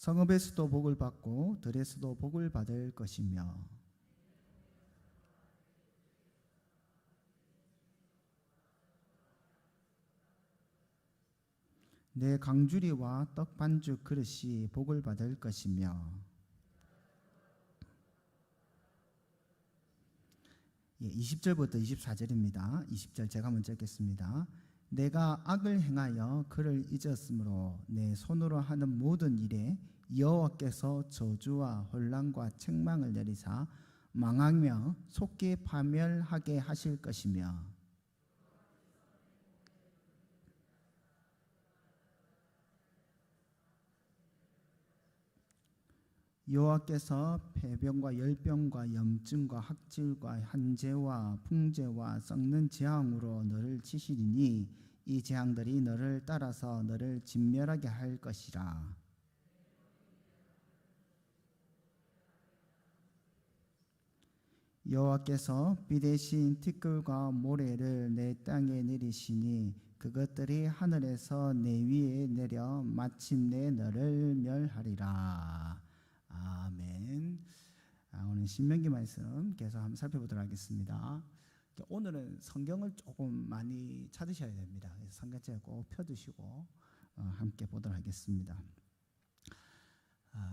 성읍에서도 복을 받고 들에서도 복을 받을 것이며 내 강주리와 떡 반죽 그릇이 복을 받을 것이며 20절부터 24절입니다. 20절 제가 먼저 읽겠습니다. 내가 악을 행하여 그를 잊었으므로 내 손으로 하는 모든 일에 여호와께서 저주와 혼란과 책망을 내리사 망하며 속히 파멸하게 하실 것이며 여호와께서 폐병과 열병과 염증과 학질과 한재와 풍재와 썩는 재앙으로 너를 치시리니 이 재앙들이 너를 따라서 너를 진멸하게 할 것이라. 여호와께서 비 대신 티끌과 모래를 내 땅에 내리시니 그것들이 하늘에서 내 위에 내려 마침내 너를 멸하리라. 아멘. 오늘 신명기 말씀 계속 한번 살펴보도록 하겠습니다. 오늘은 성경을 조금 많이 찾으셔야 됩니다. 그래서 성경책 꼭 펴두시고 함께 보도록 하겠습니다.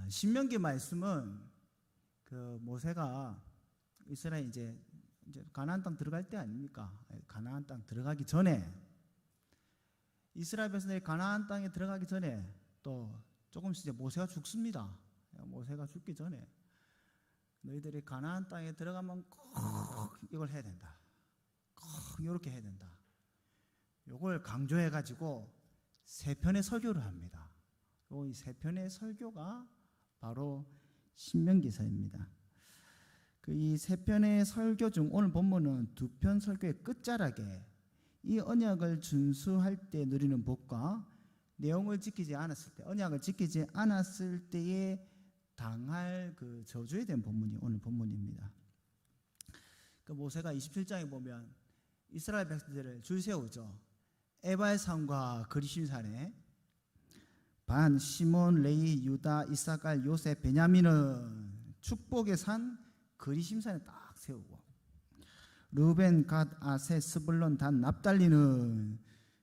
신명기 말씀은 그 모세가 이스라엘 이제 가나안 땅 들어갈 때 아닙니까? 가나안 땅 들어가기 전에 이스라엘 백성들이 가나안 땅에 들어가기 전에 또 조금씩 이제 모세가 죽습니다. 모세가 죽기 전에 너희들이 가나안 땅에 들어가면 꼭 이걸 해야 된다. 꼭 이렇게 해야 된다. 이걸 강조해 가지고 세 편의 설교를 합니다. 이 세 편의 설교가 바로 신명기서입니다. 이 세 편의 설교 중 오늘 본문은 두 편 설교의 끝자락에 이 언약을 준수할 때 누리는 복과 내용을 지키지 않았을 때, 언약을 지키지 않았을 때에 당할 그 저주에 대한 본문이 오늘 본문입니다. 그 모세가 27장에 보면 이스라엘 백성들을 줄 세우죠. 에발산과 그리심산에 반, 시몬, 레위, 유다, 이사갈, 요셉, 베냐민은 축복의 산 그리심산에 딱 세우고 르벤, 갓, 아세, 스불론, 단, 납달리는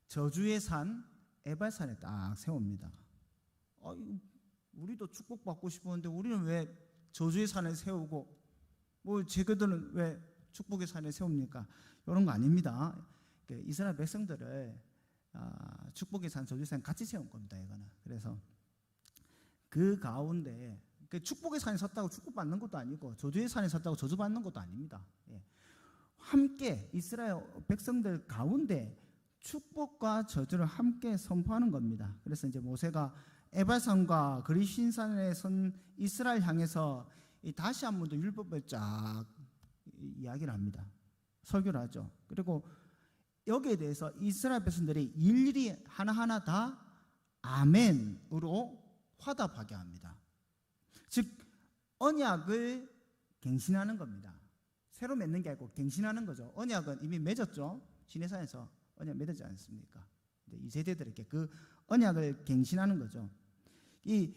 저주의 산 에발산에 딱 세웁니다. 우리도 축복받고 싶었는데 우리는 왜 저주의 산에 세우고 쟤들은 왜 축복의 산에 세웁니까? 이런 거 아닙니다. 이스라엘 백성들을 축복의 산, 저주의 산 같이 세운 겁니다. 이거는. 그래서 그 가운데 축복의 산에 섰다고 축복받는 것도 아니고 저주의 산에 섰다고 저주받는 것도 아닙니다. 함께 이스라엘 백성들 가운데 축복과 저주를 함께 선포하는 겁니다. 그래서 이제 모세가 에발산과 그리심산에 선 이스라엘 향해서 다시 한 번 더 율법을 쫙 이야기를 합니다. 설교를 하죠. 그리고 여기에 대해서 이스라엘 백성들이 일일이 하나하나 다 아멘으로 화답하게 합니다. 즉 언약을 갱신하는 겁니다. 새로 맺는 게 아니고 갱신하는 거죠. 언약은 이미 맺었죠. 시내산에서 언약 맺었지 않습니까? 이 세대들에게 그 언약을 갱신하는 거죠. 이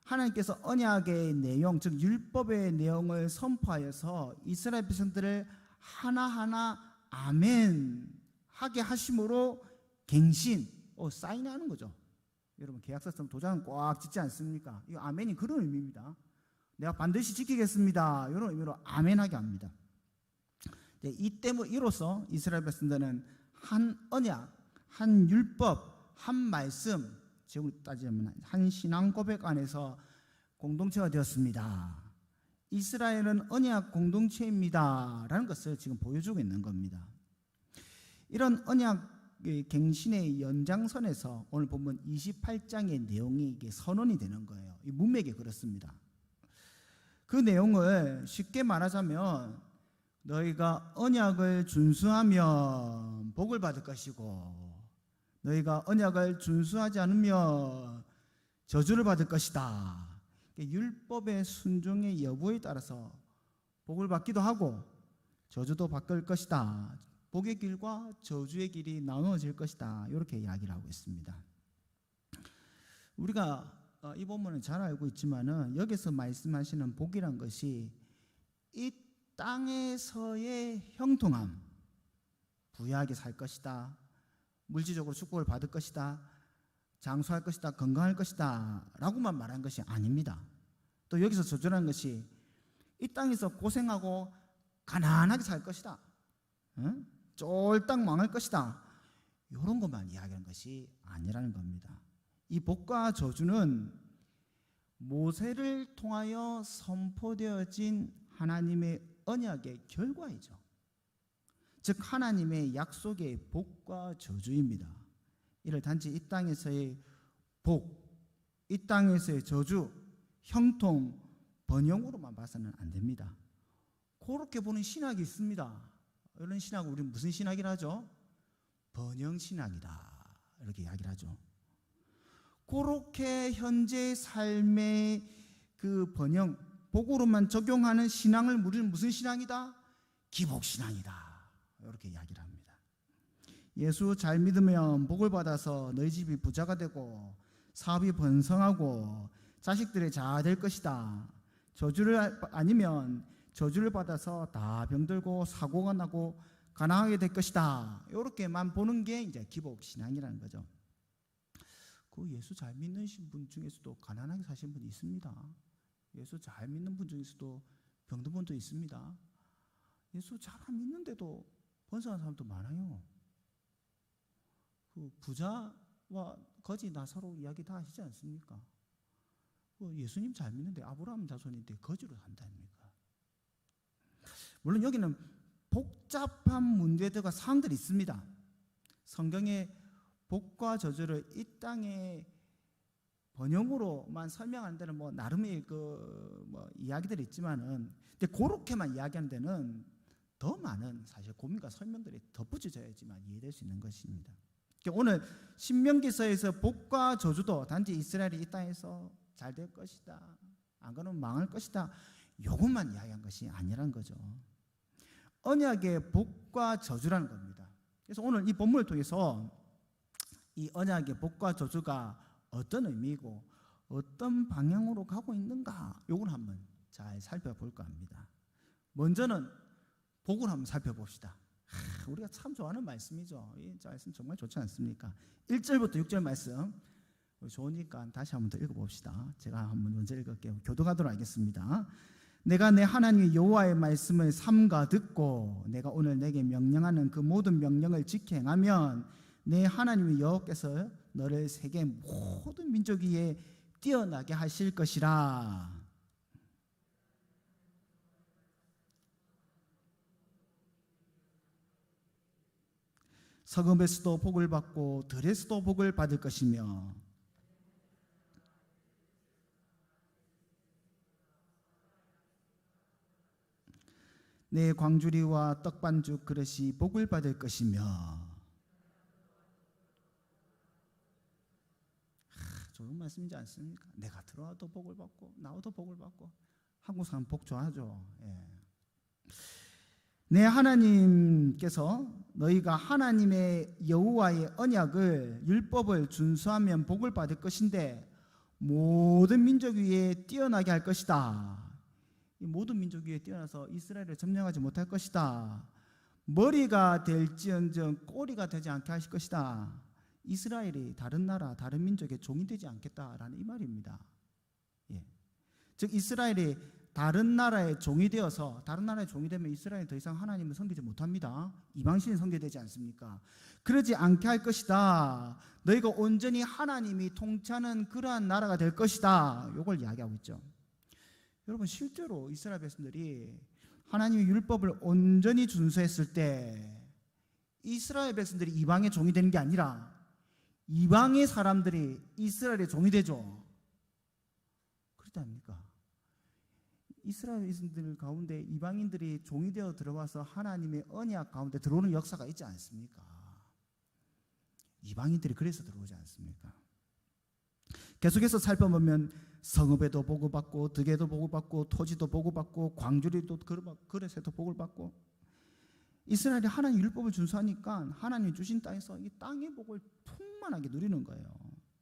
하나님께서 언약의 내용, 즉 율법의 내용을 선포하여서 이스라엘 백성들을 하나하나 아멘 하게 하심으로 갱신, 사인하는 거죠. 여러분 계약서 쓰면 도장은 꽉 짓지 않습니까? 이 아멘이 그런 의미입니다. 내가 반드시 지키겠습니다. 이런 의미로 아멘하게 합니다. 이로써 이스라엘 백성들은 한 언약, 한 율법, 한 말씀, 지금 따지자면 한 신앙 고백 안에서 공동체가 되었습니다. 이스라엘은 언약 공동체입니다 라는 것을 지금 보여주고 있는 겁니다. 이런 언약 갱신의 연장선에서 오늘 보면 28장의 내용이 이게 선언이 되는 거예요. 이 문맥이 그렇습니다. 그 내용을 쉽게 말하자면 너희가 언약을 준수하면 복을 받을 것이고 너희가 언약을 준수하지 않으면 저주를 받을 것이다. 율법의 순종의 여부에 따라서 복을 받기도 하고 저주도 받을 것이다. 복의 길과 저주의 길이 나누어질 것이다. 이렇게 이야기를 하고 있습니다. 우리가 이 본문은 잘 알고 있지만은 여기서 말씀하시는 복이란 것이 이 땅에서의 형통함, 부유하게 살 것이다, 물질적으로 축복을 받을 것이다, 장수할 것이다, 건강할 것이다 라고만 말한 것이 아닙니다. 또 여기서 저주라는 것이 이 땅에서 고생하고 가난하게 살 것이다, 쫄딱 망할 것이다, 이런 것만 이야기하는 것이 아니라는 겁니다. 이 복과 저주는 모세를 통하여 선포되어진 하나님의 언약의 결과이죠. 즉 하나님의 약속의 복과 저주입니다. 이를 단지 이 땅에서의 복, 이 땅에서의 저주, 형통, 번영으로만 봐서는 안 됩니다. 그렇게 보는 신학이 있습니다. 이런 신학을 우리는 무슨 신학이라 하죠? 번영신학이다 이렇게 이야기를 하죠. 그렇게 현재 삶의 그 번영, 복으로만 적용하는 신앙을 우리는 무슨 신앙이다? 기복신앙이다 이렇게 이야기를 합니다. 예수 잘 믿으면 복을 받아서 너희 집이 부자가 되고 사업이 번성하고 자식들이 잘 될 것이다. 저주를 아니면 저주를 받아서 다 병들고 사고가 나고 가난하게 될 것이다. 이렇게만 보는 게 이제 기복신앙이라는 거죠. 그 예수 잘 믿는 분 중에서도 가난하게 사시는 분이 있습니다. 예수 잘 믿는 분 중에서도 병든 분도 있습니다. 예수 잘 안 믿는데도 번성한 사람도 많아요. 그 부자와 거지 나사로 이야기 다 하시지 않습니까? 그 예수님 잘 믿는데 아브라함 자손인데 거지로 산다니까. 물론 여기는 복잡한 문제들과 사항들이 있습니다. 성경에 복과 저주를 이 땅의 번영으로만 설명하는 데는 뭐 나름의 이야기들이 있지만은, 근데 그렇게만 이야기하는 데는 더 많은 사실 고민과 설명들이 덧붙여져야지만 이해될 수 있는 것입니다. 오늘 신명기서에서 복과 저주도 단지 이스라엘이 이 땅에서 잘 될 것이다, 안 그러면 망할 것이다, 이것만 이야기한 것이 아니라는 거죠. 언약의 복과 저주라는 겁니다. 그래서 오늘 이 본문을 통해서 이 언약의 복과 저주가 어떤 의미이고 어떤 방향으로 가고 있는가, 이걸 한번 잘 살펴볼까 합니다. 먼저는 복을 한번 살펴봅시다. 우리가 참 좋아하는 말씀이죠. 이 말씀 정말 좋지 않습니까? 1절부터 6절 말씀 좋으니까 다시 한번 더 읽어봅시다. 제가 한번 먼저 읽을게요. 교도가도록 하겠습니다. 내가 내 하나님 여호와의 말씀을 삼가 듣고 내가 오늘 내게 명령하는 그 모든 명령을 지켜 행하면 내 하나님 여호와께서 너를 세계 모든 민족 위에 뛰어나게 하실 것이라. 서금에서도 복을 받고 들에서도 복을 받을 것이며 내 광주리와 떡반죽 그릇이 복을 받을 것이며. 좋은 말씀이지 않습니까? 내가 들어와도 복을 받고 나와도 복을 받고. 한국 사람 복 좋아하죠. 내 하나님께서 너희가 하나님의 여호와의 언약을 율법을 준수하면 복을 받을 것인데 모든 민족 위에 뛰어나게 할 것이다. 이 모든 민족 위에 뛰어나서 이스라엘을 점령하지 못할 것이다. 머리가 될지언정 꼬리가 되지 않게 하실 것이다. 이스라엘이 다른 나라, 다른 민족의 종이 되지 않겠다라는 이 말입니다. 즉 이스라엘이 다른 나라의 종이 되어서, 다른 나라의 종이 되면 이스라엘이 더 이상 하나님을 섬기지 못합니다. 이방신이 섬겨되지 않습니까? 그러지 않게 할 것이다. 너희가 온전히 하나님이 통치하는 그러한 나라가 될 것이다. 이걸 이야기하고 있죠. 여러분 실제로 이스라엘 백성들이 하나님의 율법을 온전히 준수했을 때 이스라엘 백성들이 이방의 종이 되는 게 아니라 이방의 사람들이 이스라엘의 종이 되죠. 그렇지 않습니까? 이스라엘 백성들 가운데 이방인들이 종이 되어 들어와서 하나님의 언약 가운데 들어오는 역사가 있지 않습니까? 이방인들이 그래서 들어오지 않습니까? 계속해서 살펴보면 성읍에도 복을 받고 득에도 복을 받고 토지도 복을 받고 광주리도 그릇에도 복을 받고. 이스라엘이 하나님 율법을 준수하니까 하나님 주신 땅에서 이 땅의 복을 풍만하게 누리는 거예요.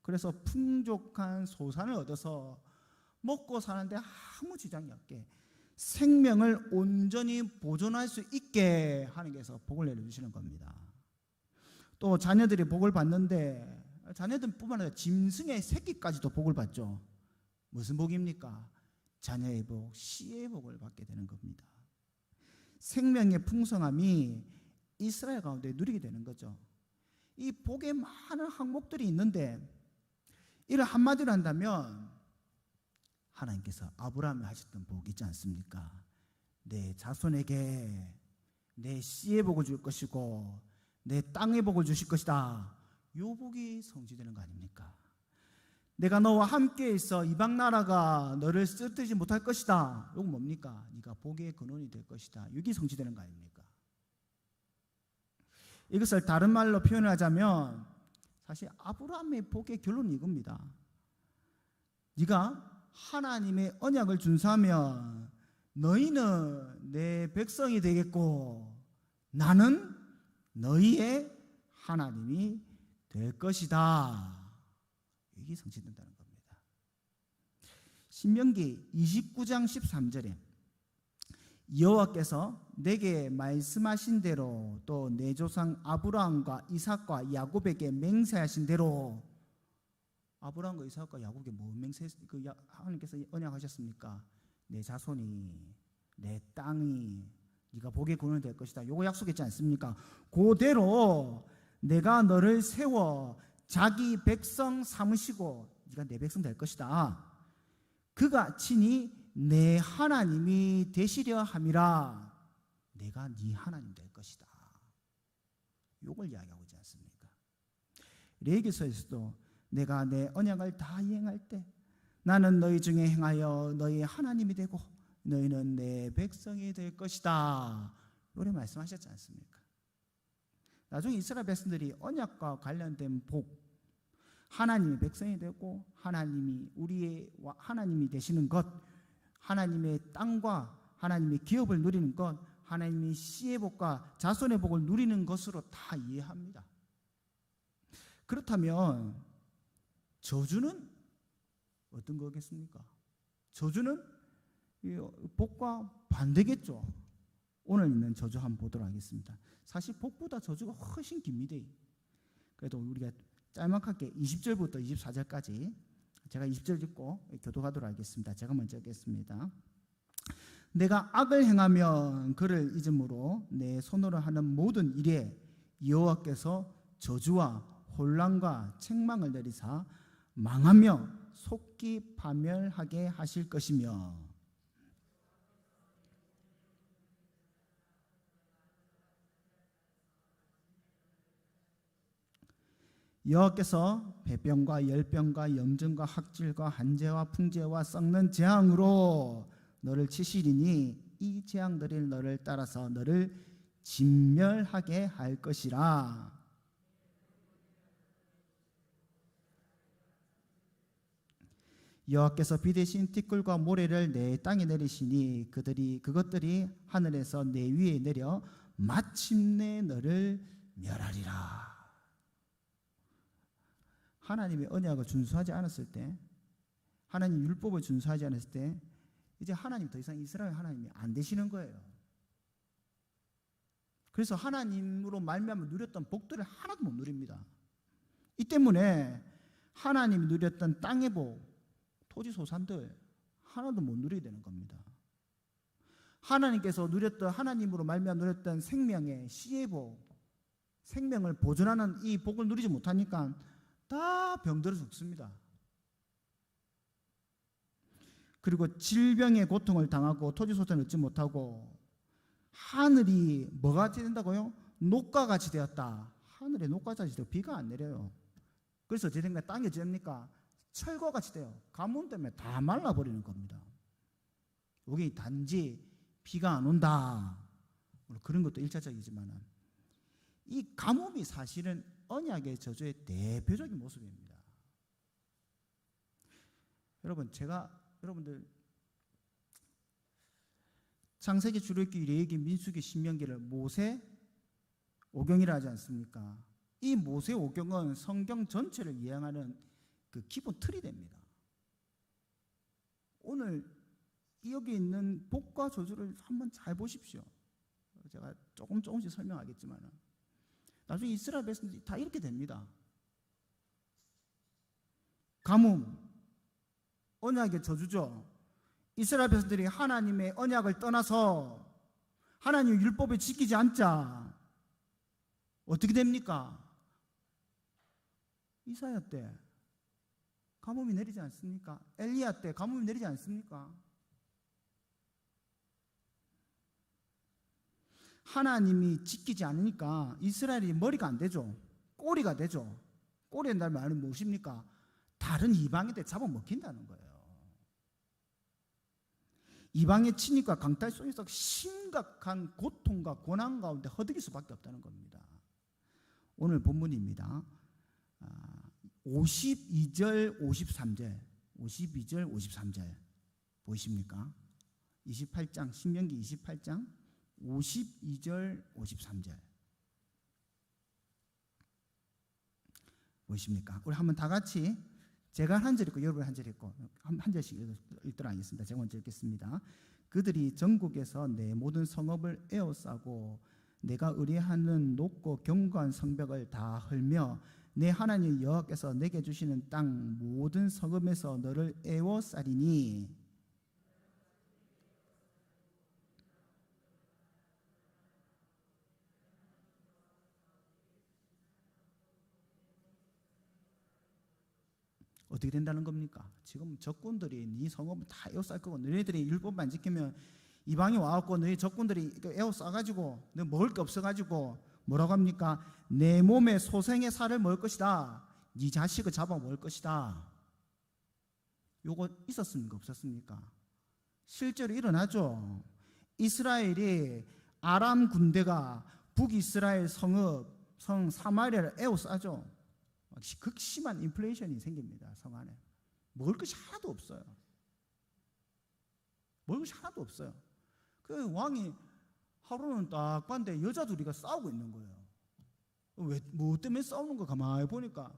그래서 풍족한 소산을 얻어서 먹고 사는데 아무 지장이 없게 생명을 온전히 보존할 수 있게 하나님께서 복을 내려주시는 겁니다. 또 자녀들이 복을 받는데 자녀들뿐만 아니라 짐승의 새끼까지도 복을 받죠. 무슨 복입니까? 자녀의 복, 씨의 복을 받게 되는 겁니다. 생명의 풍성함이 이스라엘 가운데 누리게 되는 거죠. 이 복에 많은 항목들이 있는데 이를 한마디로 한다면 하나님께서 아브라함이 하셨던 복 있지 않습니까? 내 자손에게 내 씨의 복을 줄 것이고 내 땅의 복을 주실 것이다. 이 복이 성취되는 거 아닙니까? 내가 너와 함께 있어 이방 나라가 너를 쓰러뜨리지 못할 것이다. 이건 뭡니까? 네가 복의 근원이 될 것이다. 이게 성취되는 거 아닙니까? 이것을 다른 말로 표현하자면 사실 아브라함의 복의 결론이 이겁니다. 네가 하나님의 언약을 준수하면 너희는 내 백성이 되겠고 나는 너희의 하나님이 될 것이다. 이게 성취된다는 겁니다. 신명기 29장 13절에 여호와께서 내게 말씀하신 대로 또 내 조상 아브라함과 이삭과 야곱에게 맹세하신 대로 아브라함과 이삭과 야곱에게 뭐 하나님께서 언약하셨습니까? 내 자손이 내 땅이 네가 복의 근원이 될 것이다. 요거 약속했지 않습니까? 그대로 내가 너를 세워 자기 백성 삼으시고 네가 내 백성 될 것이다. 그가 친히 내 하나님이 되시려 함이라. 내가 네 하나님 될 것이다. 요걸 이야기하고 있지 않습니까? 레위기서에서도 내가 내 언약을 다 이행할 때 나는 너희 중에 행하여 너희 하나님이 되고 너희는 내 백성이 될 것이다. 요래 말씀하셨지 않습니까? 나중에 이스라엘 백성들이 언약과 관련된 복, 하나님의 백성이 되고 하나님이 우리의 하나님이 되시는 것, 하나님의 땅과 하나님의 기업을 누리는 것, 하나님의 씨의 복과 자손의 복을 누리는 것으로 다 이해합니다. 그렇다면 저주는 어떤 거겠습니까? 저주는 복과 반대겠죠. 오늘 있는 저주 한번 보도록 하겠습니다. 사실 복보다 저주가 훨씬 깁니다. 그래도 우리가 짤막하게 20절부터 24절까지 제가 20절 읽고 교독하도록 하겠습니다. 제가 먼저 읽겠습니다. 내가 악을 행하면 그를 잊음으로 내 손으로 하는 모든 일에 여호와께서 저주와 혼란과 책망을 내리사 망하며 속기 파멸하게 하실 것이며 여호와께서 배병과 열병과 염증과 학질과 한재와 풍재와 썩는 재앙으로 너를 치시리니 이 재앙들이 너를 따라서 너를 진멸하게 할 것이라. 여호와께서 비 대신 티끌과 모래를 내 땅에 내리시니 그것들이 하늘에서 내 위에 내려 마침내 너를 멸하리라. 하나님의 언약을 준수하지 않았을 때, 하나님 율법을 준수하지 않았을 때 이제 하나님 더 이상 이스라엘 하나님이 안 되시는 거예요. 그래서 하나님으로 말미암아 누렸던 복들을 하나도 못 누립니다. 이 때문에 하나님이 누렸던 땅의 복, 토지 소산들 하나도 못 누리게 되는 겁니다. 하나님께서 누렸던, 하나님으로 말미암아 누렸던 생명의 씨의 복, 생명을 보존하는 이 복을 누리지 못하니까 다 병들어 죽습니다. 그리고 질병의 고통을 당하고 토지 소산을 얻지 못하고 하늘이 뭐가 같이 된다고요? 녹과같이 되었다. 하늘에 녹과같이 되어 비가 안 내려요. 그래서 어떻게 됩니까? 땅이 어떻게 됩니까? 철과같이 돼요. 가뭄 때문에 다 말라버리는 겁니다. 여기 단지 비가 안 온다. 물론 그런 것도 일차적이지만 이 가뭄이 사실은 언약의 저주의 대표적인 모습입니다. 여러분, 여러분들 창세기, 출애굽기, 레위기, 민수기, 신명기를 모세 오경이라 하지 않습니까? 이 모세 오경은 성경 전체를 이해하는 그 기본 틀이 됩니다. 오늘 여기 있는 복과 저주를 한번 잘 보십시오. 제가 조금씩 설명하겠지만 나중에 이스라엘 백성들이 다 이렇게 됩니다. 가뭄, 언약의 저주죠. 이스라엘 백성들이 하나님의 언약을 떠나서 하나님의 율법을 지키지 않자 어떻게 됩니까? 이사야 때 가뭄이 내리지 않습니까? 엘리야 때 가뭄이 내리지 않습니까? 하나님이 지키지 않으니까 이스라엘이 머리가 안 되죠. 꼬리가 되죠. 꼬리 된다는 말은 무엇입니까? 다른 이방인들 잡아먹힌다는 거예요. 이방의 침입과 강탈 속에서 심각한 고통과 고난 가운데 허덕일 수밖에 없다는 겁니다. 오늘 본문입니다. 52절 53절 52절 53절 보이십니까? 28장 신명기 28장 52절 53절 보이십니까? 우리 한번 다 같이 제가 한 절 읽고 여러분 한 절 읽고 한 절씩 읽도록 하겠습니다. 제가 먼저 읽겠습니다. 그들이 전국에서 내 모든 성읍을 에워싸고 내가 의뢰하는 높고 견고한 성벽을 다 헐며 내 하나님 여호와께서 내게 주시는 땅 모든 성읍에서 너를 에워싸리니 어떻게 된다는 겁니까? 지금 적군들이 네 성읍을 다 에워쌀 거고 너희들이 율법만 지키면 이방이 와갖고 너희 적군들이 에워싸가지고 너 먹을 게 없어가지고 뭐라고 합니까? 내 몸에 소생의 살을 먹을 것이다. 네 자식을 잡아 먹을 것이다. 요거 있었습니까? 없었습니까? 실제로 일어나죠. 이스라엘이 아람 군대가 북이스라엘 성읍 성 사마리아를 에워싸죠. 극심한 인플레이션이 생깁니다. 성 안에 먹을 것이 하나도 없어요. 먹을 것이 하나도 없어요. 그 왕이 하루는 딱 봤는데 여자 둘이가 싸우고 있는 거예요. 왜, 뭐 때문에 싸우는 거 가만히 보니까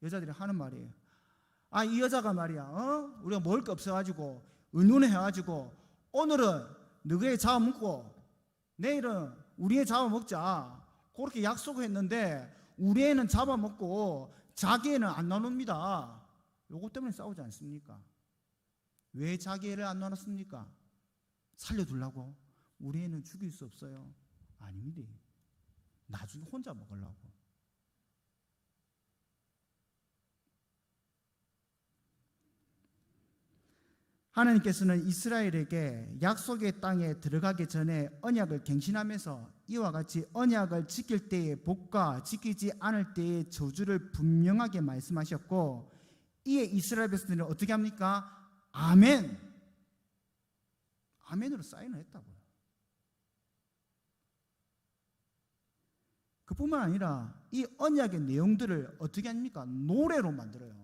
여자들이 하는 말이에요. 아, 이 여자가 말이야, 우리가 먹을 게 없어가지고 의논해가지고 오늘은 너희의 잡아먹고 내일은 우리의 잡아먹자. 그렇게 약속을 했는데 우리 애는 잡아먹고 자기 애는 안 나눕니다. 요것 때문에 싸우지 않습니까? 왜 자기 애를 안 나눴습니까? 살려두려고? 우리 애는 죽일 수 없어요. 아닙니다. 나중에 혼자 먹으려고. 하나님께서는 이스라엘에게 약속의 땅에 들어가기 전에 언약을 갱신하면서 이와 같이 언약을 지킬 때의 복과 지키지 않을 때의 저주를 분명하게 말씀하셨고, 이에 이스라엘 백성들은 어떻게 합니까? 아멘! 아멘으로 사인을 했다고요. 그뿐만 아니라 이 언약의 내용들을 어떻게 합니까? 노래로 만들어요.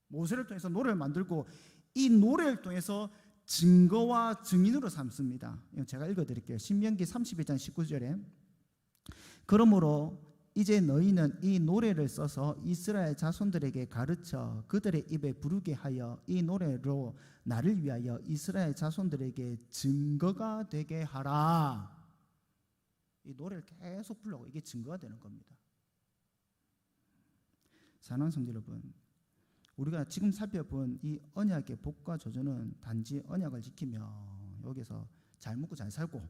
모세를 통해서 노래를 만들고 이 노래를 통해서 증거와 증인으로 삼습니다. 제가 읽어드릴게요. 신명기 31장 19절에 그러므로 이제 너희는 이 노래를 써서 이스라엘 자손들에게 가르쳐 그들의 입에 부르게 하여 이 노래로 나를 위하여 이스라엘 자손들에게 증거가 되게 하라. 이 노래를 계속 불러고 이게 증거가 되는 겁니다. 사랑하는 성도 여러분, 우리가 지금 살펴본 이 언약의 복과 저주는 단지 언약을 지키며 여기서 잘 먹고 잘 살고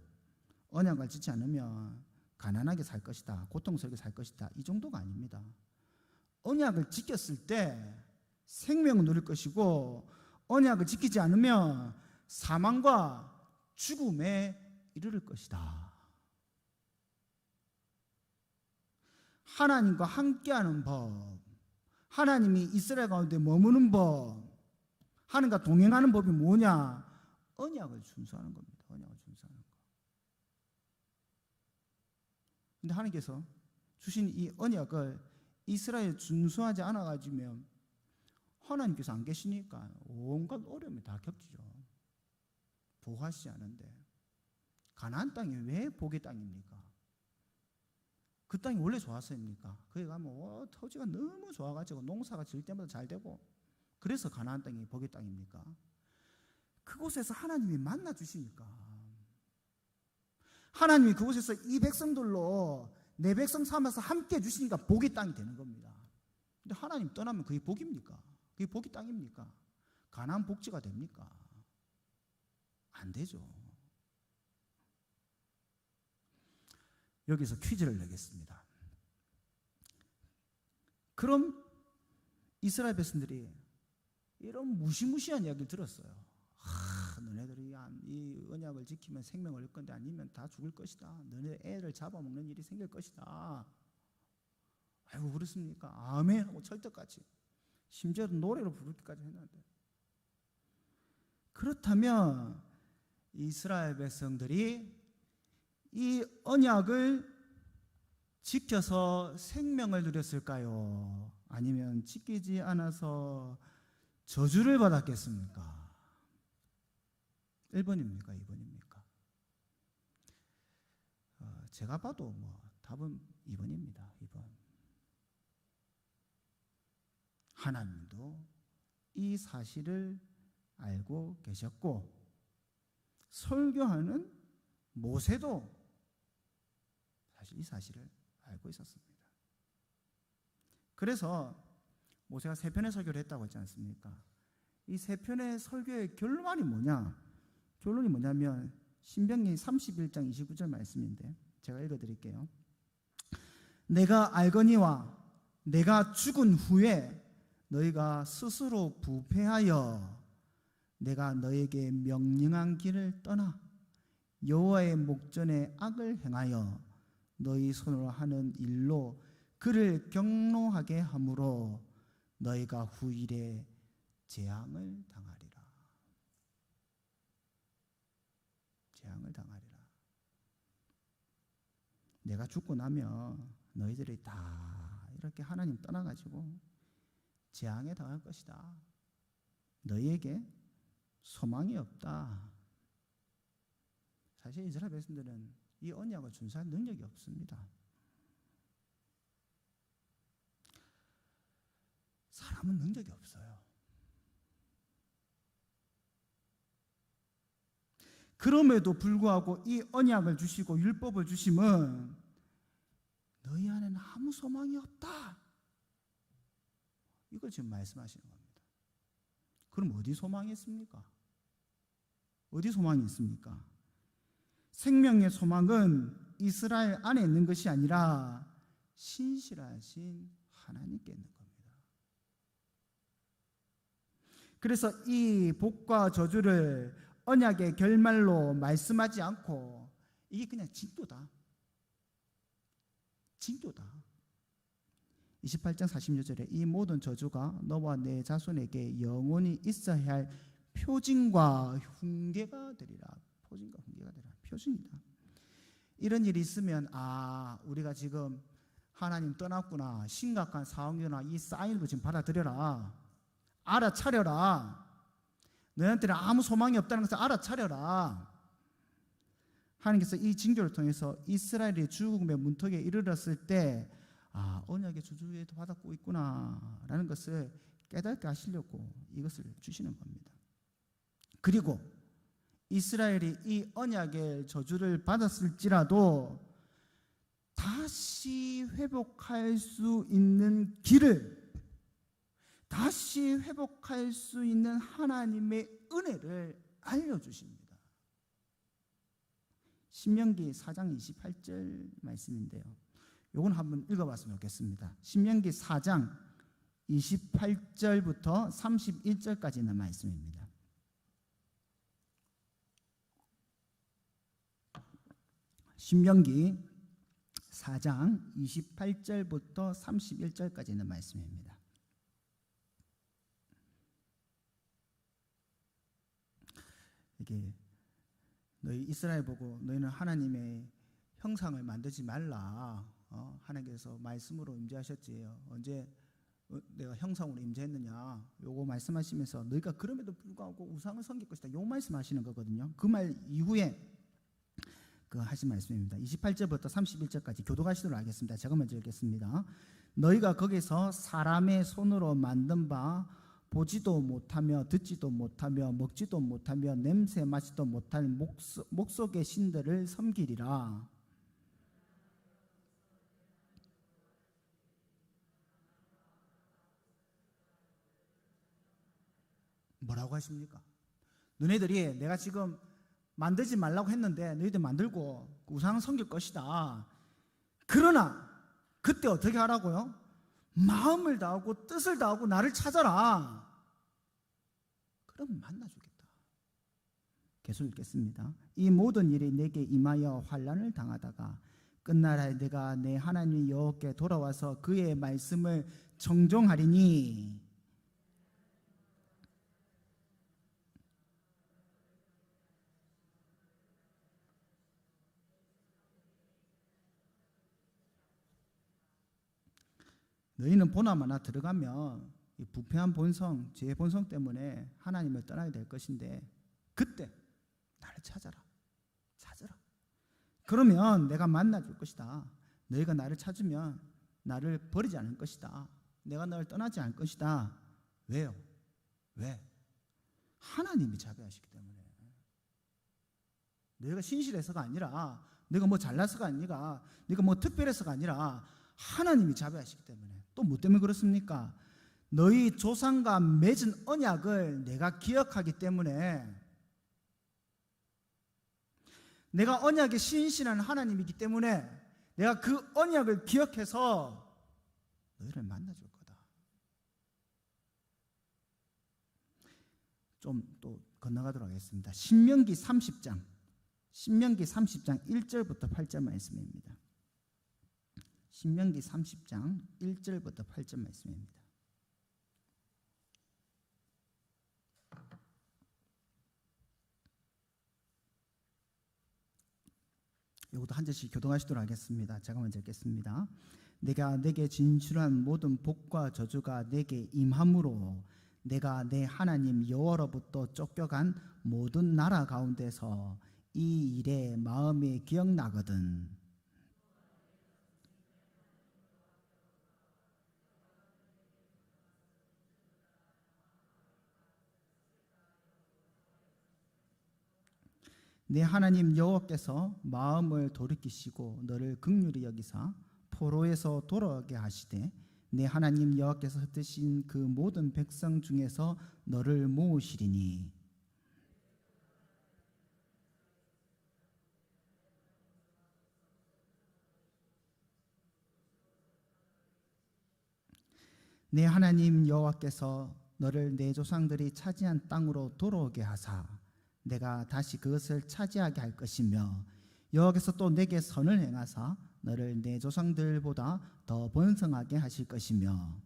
언약을 지키지 않으면 가난하게 살 것이다, 고통스럽게 살 것이다, 이 정도가 아닙니다. 언약을 지켰을 때 생명을 누릴 것이고 언약을 지키지 않으면 사망과 죽음에 이르를 것이다. 하나님과 함께하는 법, 하나님이 이스라엘 가운데 머무는 법, 하나님과 동행하는 법이 뭐냐? 언약을 준수하는 겁니다. 언약을 준수하는 것. 근데 하나님께서 주신 이 언약을 이스라엘 준수하지 않아가지고 하나님께서 안 계시니까 온갖 어려움이 다 겹치죠. 보호하시지 않은데 가나안 땅이 왜 복의 땅입니까? 그 땅이 원래 좋았습니까? 거기 가면 토지가 너무 좋아가지고 농사가 질 때마다 잘 되고, 그래서 가나안 땅이 복의 땅입니까? 그곳에서 하나님이 만나 주시니까, 하나님이 그곳에서 이 백성들로 내 백성 삼아서 함께 주시니까 복의 땅이 되는 겁니다. 근데 하나님 떠나면 그게 복입니까? 그게 복의 땅입니까? 가나안 복지가 됩니까? 안 되죠. 여기서 퀴즈를 내겠습니다. 그럼 이스라엘 백성들이 이런 무시무시한 이야기를 들었어요. 너네들이 이 언약을 지키면 생명을 얻을 건데 아니면 다 죽을 것이다. 너네 애를 잡아먹는 일이 생길 것이다. 아이고 그렇습니까? 아멘 하고 철떡같이, 심지어 노래로 부르기까지 했는데, 그렇다면 이스라엘 백성들이 이 언약을 지켜서 생명을 누렸을까요? 아니면 지키지 않아서 저주를 받았겠습니까? 1번입니까? 2번입니까? 제가 봐도 답은 2번입니다. 2번. 하나님도 이 사실을 알고 계셨고, 설교하는 모세도 사실 이 사실을 알고 있었습니다. 그래서 모세가 3편의 설교를 했다고 했지 않습니까? 이 3편의 설교의 결론이 뭐냐면 신명기 31장 29절 말씀인데, 제가 읽어드릴게요. 내가 알거니와 내가 죽은 후에 너희가 스스로 부패하여 내가 너에게 명령한 길을 떠나 여호와의 목전에 악을 행하여 너희 손으로 하는 일로 그를 경노하게 함으로 너희가 후일에 재앙을 당하리라. 재앙을 당하리라. 내가 죽고 나면 너희들이 다 이렇게 하나님 떠나가지고 재앙에 당할 것이다. 너희에게 소망이 없다. 사실 이스라엘 백성들은 이 언약을 준수할 능력이 없습니다. 사람은 능력이 없어요. 그럼에도 불구하고 이 언약을 주시고 율법을 주심은 너희 안에는 아무 소망이 없다, 이걸 지금 말씀하시는 겁니다. 그럼 어디 소망이 있습니까? 어디 소망이 있습니까? 생명의 소망은 이스라엘 안에 있는 것이 아니라 신실하신 하나님께 있는 겁니다. 그래서 이 복과 저주를 언약의 결말로 말씀하지 않고 이게 그냥 징조다. 징조다. 28장 46절에 이 모든 저주가 너와 내 자손에게 영원히 있어야 할 표징과 흉계가 되리라. 표징과 흉계가 되리라. 표징이다. 이런 일이 있으면 우리가 지금 하나님 떠났구나, 심각한 상황이구나, 이 사인으로 지금 받아들여라. 알아차려라. 너희한테는 아무 소망이 없다는 것을 알아차려라. 하나님께서 이 징조를 통해서 이스라엘이 죽음의 문턱에 이르렀을 때 언약의 저주에 받고 있구나 라는 것을 깨닫게 하시려고 이것을 주시는 겁니다. 그리고 이스라엘이 이 언약의 저주를 받았을지라도 다시 회복할 수 있는 길을, 다시 회복할 수 있는 하나님의 은혜를 알려주십니다. 신명기 4장 28절 말씀인데요, 요건 한번 읽어봤으면 좋겠습니다. 신명기 4장 28절부터 31절까지 있는 말씀입니다. 신명기 4장 28절부터 31절까지 있는 말씀입니다. 이게 너희 이스라엘 보고 너희는 하나님의 형상을 만들지 말라. 하나님께서 말씀으로 임재하셨지. 언제 내가 형상으로 임재했느냐? 요거 말씀하시면서 너희가 그럼에도 불구하고 우상을 섬길 것이다. 요 말씀하시는 거거든요. 그 말 이후에 그 하신 말씀입니다. 28절부터 31절까지 교도가시도록 하겠습니다. 제가 먼저 읽겠습니다. 너희가 거기서 사람의 손으로 만든 바 보지도 못하며 듣지도 못하며 먹지도 못하며 냄새 맡지도 못할 목속의 신들을 섬기리라. 뭐라고 하십니까? 너네들이 내가 지금 만들지 말라고 했는데 너희들 만들고 우상 섬길 것이다. 그러나 그때 어떻게 하라고요? 마음을 다하고 뜻을 다하고 나를 찾아라. 그럼 만나주겠다. 계속 읽겠습니다. 이 모든 일이 내게 임하여 환난을 당하다가 끝날에 내가 내 하나님 여호와께 돌아와서 그의 말씀을 정종하리니 너희는 보나마나 들어가면 이 부패한 본성, 죄의 본성 때문에 하나님을 떠나게 될 것인데 그때 나를 찾아라. 그러면 내가 만나줄 것이다. 너희가 나를 찾으면 나를 버리지 않을 것이다. 내가 너를 떠나지 않을 것이다. 왜요? 왜? 하나님이 자비하시기 때문에. 너희가 신실해서가 아니라 너희가 뭐 잘나서가 아니라 너희가 뭐 특별해서가 아니라 하나님이 자비하시기 때문에. 또 뭐 때문에 그렇습니까? 너희 조상과 맺은 언약을 내가 기억하기 때문에. 내가 언약에 신실한 하나님이기 때문에 내가 그 언약을 기억해서 너희를 만나줄 거다. 좀 또 건너가도록 하겠습니다. 신명기 30장 1절부터 8절 말씀입니다. 신명기 30장 1절부터 8절 말씀입니다. 이것도 한 절씩 교동하시도록 하겠습니다. 제가 먼저 읽겠습니다. 내가 내게 진술한 모든 복과 저주가 내게 임함으로 내가 내 하나님 여호와로부터 쫓겨간 모든 나라 가운데서 이 일에 마음에 기억나거든. 내 하나님 여호와께서 마음을 돌이키시고 너를 긍휼히 여기사 포로에서 돌아오게 하시되 내 하나님 여호와께서 흩으신 그 모든 백성 중에서 너를 모으시리니 내 하나님 여호와께서 너를 내 조상들이 차지한 땅으로 돌아오게 하사 내가 다시 그것을 차지하게 할 것이며 여호와께서 또 내게 선을 행하사 너를 내 조상들보다 더 번성하게 하실 것이며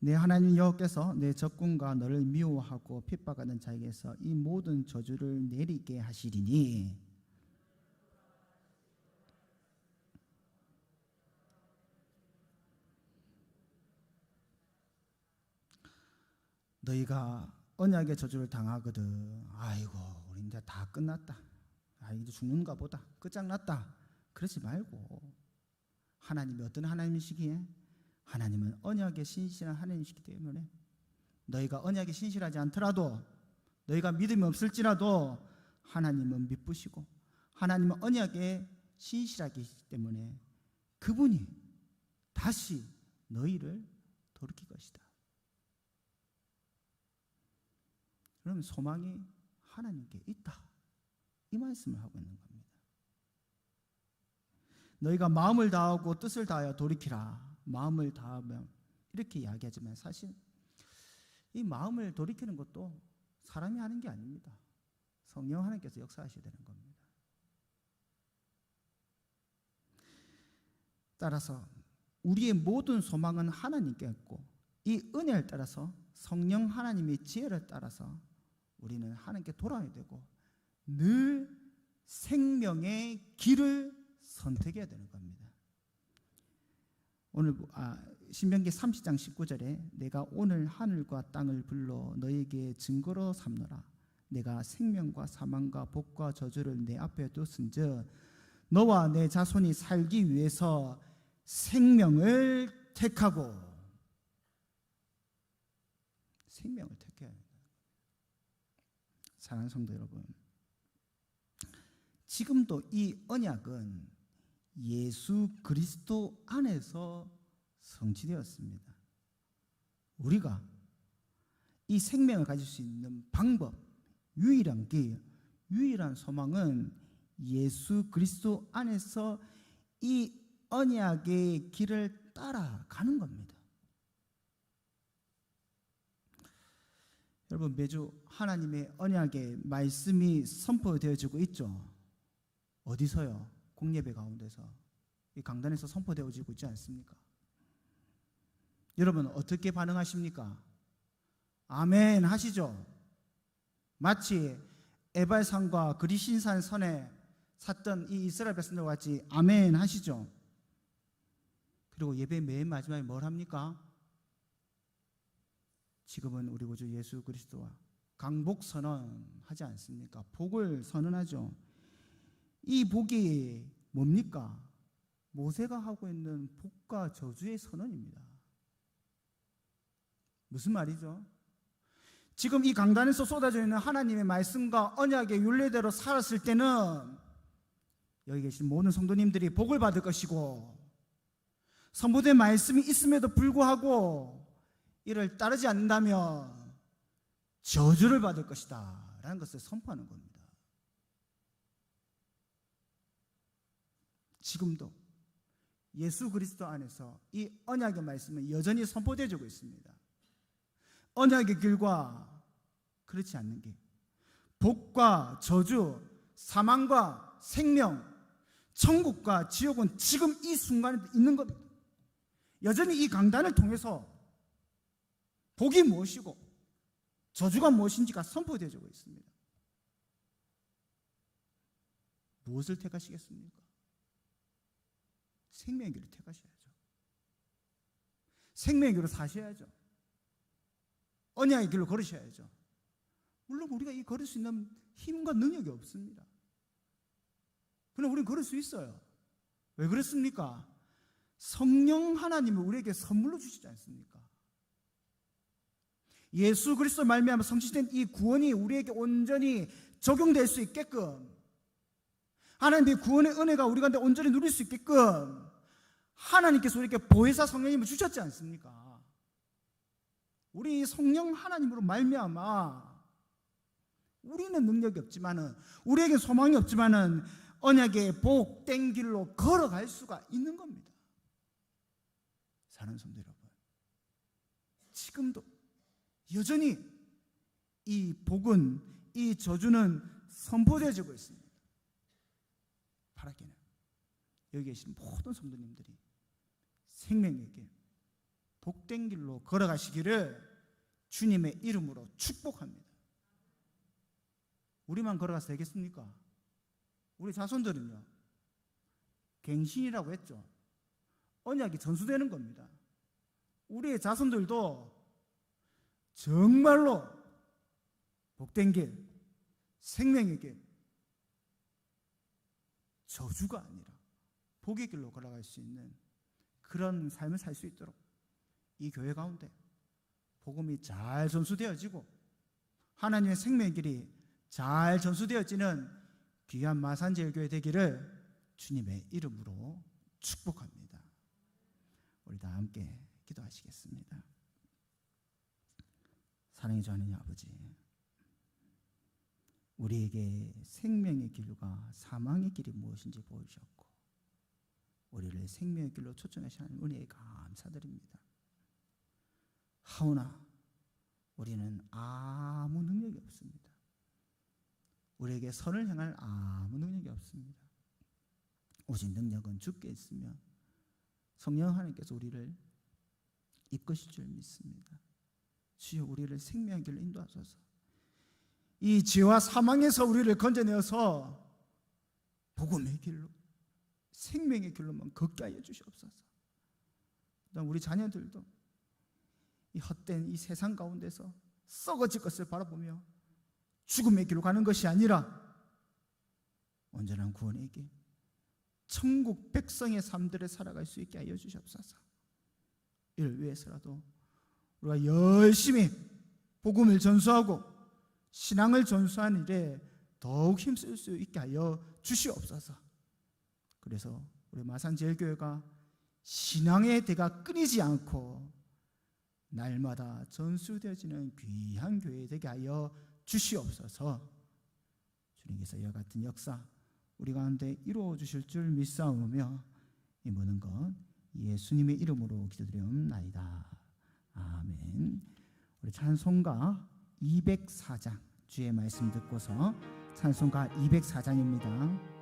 내 하나님 여호와께서 내 적군과 너를 미워하고 핍박하는 자에게서 이 모든 저주를 내리게 하시리니 너희가 언약의 저주를 당하거든. 아이고 우리 이제 다 끝났다. 이제 죽는가 보다. 끝장났다. 그러지 말고 하나님이 어떤 하나님이시기에? 하나님은 언약에 신실한 하나님이시기 때문에 너희가 언약에 신실하지 않더라도 너희가 믿음이 없을지라도 하나님은 믿으시고 하나님은 언약에 신실하기 때문에 그분이 다시 너희를 돌이킬 것이다. 그러면 소망이 하나님께 있다. 이 말씀을 하고 있는 겁니다. 너희가 마음을 다하고 뜻을 다하여 돌이키라. 마음을 다하면 이렇게 이야기하지만 사실 이 마음을 돌이키는 것도 사람이 하는 게 아닙니다. 성령 하나님께서 역사하셔야 되는 겁니다. 따라서 우리의 모든 소망은 하나님께 있고 이 은혜를 따라서 성령 하나님의 지혜를 따라서 우리는 하나님께 돌아야 되고 늘 생명의 길을 선택해야 되는 겁니다. 오늘 신명기 30장 19절에 내가 오늘 하늘과 땅을 불러 너에게 증거로 삼노라. 내가 생명과 사망과 복과 저주를 내 앞에 뒀은즉 너와 내 자손이 살기 위해서 생명을 택하고, 생명을 택해야 합니다. 사랑하는 성도 여러분, 지금도 이 언약은 예수 그리스도 안에서 성취되었습니다. 우리가 이 생명을 가질 수 있는 방법, 유일한 길, 유일한 소망은 예수 그리스도 안에서 이 언약의 길을 따라가는 겁니다. 여러분, 매주 하나님의 언약의 말씀이 선포되어지고 있죠. 어디서요? 공예배 가운데서, 이 강단에서 선포되어지고 있지 않습니까? 여러분 어떻게 반응하십니까? 아멘 하시죠? 마치 에발산과 그리신산 선에 샀던 이 이스라엘 백성들과 같이 아멘 하시죠? 그리고 예배 맨 마지막에 뭘 합니까? 지금은 우리 구주 예수 그리스도와 강복 선언하지 않습니까? 복을 선언하죠. 이 복이 뭡니까? 모세가 하고 있는 복과 저주의 선언입니다. 무슨 말이죠? 지금 이 강단에서 쏟아져 있는 하나님의 말씀과 언약의 율례대로 살았을 때는 여기 계신 모든 성도님들이 복을 받을 것이고, 선포된 말씀이 있음에도 불구하고 이를 따르지 않는다면 저주를 받을 것이다 라는 것을 선포하는 겁니다. 지금도 예수 그리스도 안에서 이 언약의 말씀은 여전히 선포되어지고 있습니다. 언약의 길과 그렇지 않는 길, 복과 저주, 사망과 생명, 천국과 지옥은 지금 이 순간에 있는 겁니다. 여전히 이 강단을 통해서 복이 무엇이고 저주가 무엇인지가 선포되어지고 있습니다. 무엇을 택하시겠습니까? 생명의 길을 택하셔야죠. 생명의 길로 사셔야죠. 언약의 길로 걸으셔야죠. 물론 우리가 이 걸을 수 있는 힘과 능력이 없습니다. 그러나 우리는 걸을 수 있어요. 왜 그렇습니까? 성령 하나님을 우리에게 선물로 주시지 않습니까? 예수 그리스도 말미암아 성취된 이 구원이 우리에게 온전히 적용될 수 있게끔, 하나님의 구원의 은혜가 우리 가운데 온전히 누릴 수 있게끔 하나님께서 우리에게 보혜사 성령님을 주셨지 않습니까? 우리 성령 하나님으로 말미암아 우리는 능력이 없지만은, 우리에게 소망이 없지만은 언약의 복된 길로 걸어갈 수가 있는 겁니다. 사랑하는 성도 여러분, 지금도 여전히 이 복은, 이 저주는 선포되어지고 있습니다. 바라기는 여기 계신 모든 성도님들이 생명의 길, 복된 길로 걸어가시기를 주님의 이름으로 축복합니다. 우리만 걸어가서 되겠습니까? 우리 자손들은요, 갱신이라고 했죠. 언약이 전수되는 겁니다. 우리의 자손들도 정말로 복된 길, 생명의 길, 저주가 아니라 복의 길로 걸어갈 수 있는 그런 삶을 살 수 있도록 이 교회 가운데 복음이 잘 전수되어지고 하나님의 생명의 길이 잘 전수되어지는 귀한 마산제일교회 되기를 주님의 이름으로 축복합니다. 우리 다 함께 기도하시겠습니다. 사랑해 주 하나님 아버지, 우리에게 생명의 길과 사망의 길이 무엇인지 보여주셨고 우리를 생명의 길로 초청하시는 은혜에 감사드립니다. 하오나 우리는 아무 능력이 없습니다. 우리에게 선을 행할 아무 능력이 없습니다. 오직 능력은 주께 있으며 성령 하나님께서 우리를 이끄실 줄 믿습니다. 주여, 우리를 생명의 길로 인도하소서. 이 죄와 사망에서 우리를 건져내어서 복음의 길로, 생명의 길로만 걷게 하여 주시옵소서. 우리 자녀들도 이 헛된 이 세상 가운데서 썩어질 것을 바라보며 죽음의 길로 가는 것이 아니라 온전한 구원의 길, 천국 백성의 삶들을 살아갈 수 있게 하여 주시옵소서. 이를 위해서라도 우리가 열심히 복음을 전수하고 신앙을 전수하는 일에 더욱 힘쓸 수 있게 하여 주시옵소서. 그래서 우리 마산제일교회가 신앙의 대가 끊이지 않고 날마다 전수되어지는 귀한 교회 되게 하여 주시옵소서. 주님께서 이와 같은 역사 우리 가운데 이루어 주실 줄 믿사오며 이 모든 것 예수님의 이름으로 기도드리옵나이다. 아멘. 우리 찬송가 204장, 주의 말씀 듣고서 찬송가 204장입니다.